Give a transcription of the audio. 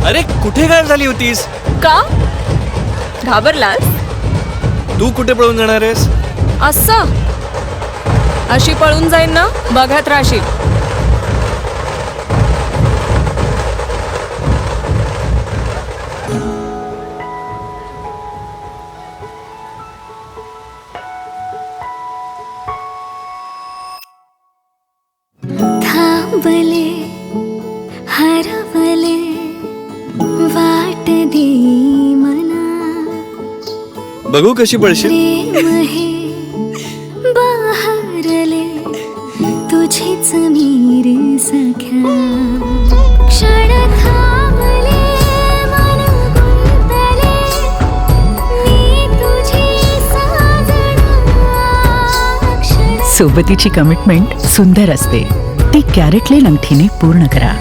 अरे कुठे गायब झाली होतीस? का घाबरलास? तू कुठे पळून जाणार आहेस? असं अशी पळून जाईन ना, बघत राहशील. थांबले हरवले वाट दे मना, बघू कशी पळशील. प्रेम हे बहरले तुझीच मीर सख्या. क्षण थांबले मन गुंतले मी तुझी साजना. क्षण सोबतीची कमिटमेंट सुंदर असते, ती कॅरेटलेन अंगठीने पूर्ण करा.